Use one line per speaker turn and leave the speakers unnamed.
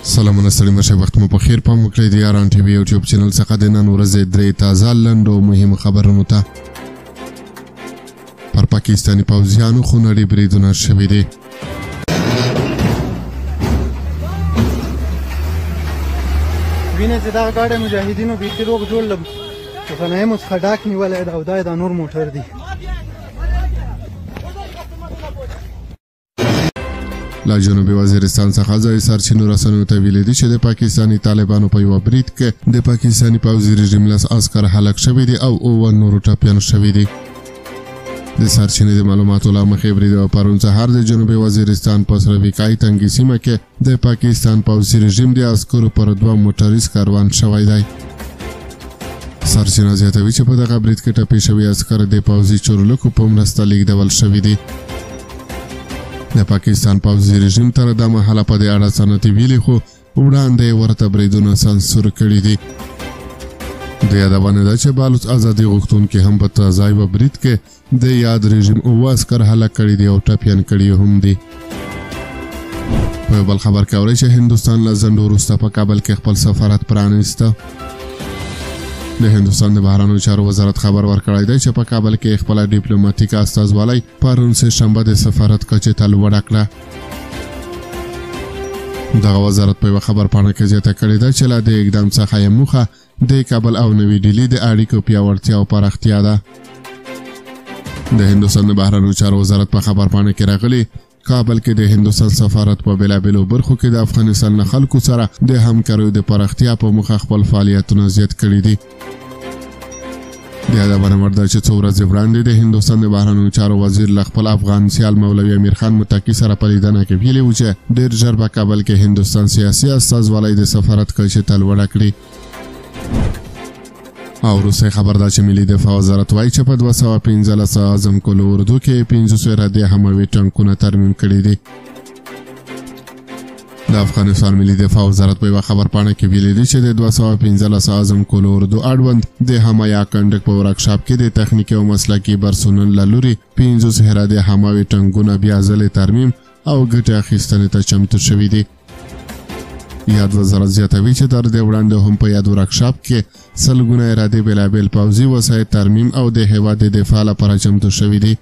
سلامونه ستړي مشه وخت مو په خیر پام وکړئ د یاران ټي وي یوټیوب چینل څخه د نن ورځې درې تازه لنډ او مهم خبرونو ته پر پاکستاني پوځیانو خونړي بریدونه شوي دي.
وینې چې دغه ګاډی مجاهدینو بیخي روغ جوړ له غنایمو څخه ډاک نیولی ده او دا یې دا نور موټر دی.
له جنوبي وزیرستان څخه ځایي سرچینو رسنیو ته ویلي دي چې د پاکستاني طالبانو په یوه برید کې د پاکستاني پوځي رژیم 10 عسکر هلاک شوي دي او 9 نورو ټپیان شوي دي. د سرچینې د معلوماتو له مخې برید پرون سهار د جنوبي وزیرستان په سرویکای تنګي سیمه کې د پاکستان پوځي رژیم د عسکرو پر 2 موټریز کاروان شوی دی. سرچینه زیاتوي چې په دغه برید کې ټپي شوي عسکر د پوځي چورلکو په مرسته لیږدول شوي دي. د پاکستان پوځي رژیم تر دا مهاله په دې اړه څه نه دي ویلي، خو وړاندې ورته بریدونه سانسور کړي دي. د یادونه ده چې بلوچ ازادي غوښتونکي هم په تازه یوه برید کې د یاد رژیم 9 عسکر هلاک کړي دي او ټپیان کړي هم دي. په بل خبر کې اورئ چې هندوستان له ځنډ وروسته په کابل کې خپل سفارت پرانیسته. د هندوستان د بهرنیو چارو وزارت خبر ورکړی دی چې په کابل کې خپله ډیپلوماټیک استازوالی پرون سه شنبه د سفارت کچې ته لوړه کړه. دغه وزارت په یوه خبرپاڼه کې زیاته کړې ده چې له دې اقدام څخه یې موخه د کابل او نوې ډیلي د اړیکو پیاوړتیا او پراختیا ده. د هندوستان د بهرنیو چارو وزارت په خبرپاڼه کې راغلي کابل کې د هندوستان سفارت په بېلابېلو برخو کې د افغانستان له خلکو سره د همکاریو د پراختیا په موخه خپل فعالیتونه زیات کړي دي. د یادونه وړ ده چې څو ورځې وړاندې د هندوستان د بهرنیو چارو وزیر له خپل افغان سیال مولوي امیر خان متقي سره په لیدنه کې ویلي و چې ډېر ژر په کابل کې هندوستان سیاسي استازوالی د سفارت کچې ته لوړه کړي. او وروستی خبر دا چې ملي دفاع وزارت وایي چې په 215 اعظم کلو اردو کې 500 ردې حموي ټانکونه ترمیم کړي دي. د افغانستان ملي دفاع وزارت په یوه خبرپاڼه کې ویلي دي چې د 215 اعظم کلو اردو اړوند د حمایه کنډک په ورکشاپ کې د تخنیکي او مسلکي برسونل له لوري 500 ردې حموي ټانکونه بیا ځلې ترمیم او ګټې اخیستنې ته چمتو شوي دي. یاد وزارت زیاتوي چې تر دې وړاندې هم په یاد ورکشاپ کې سلګونه ردې بېلابېل پوځي وسایل ترمیم او د هېواد د دفاع لپاره چمتو شوي دي.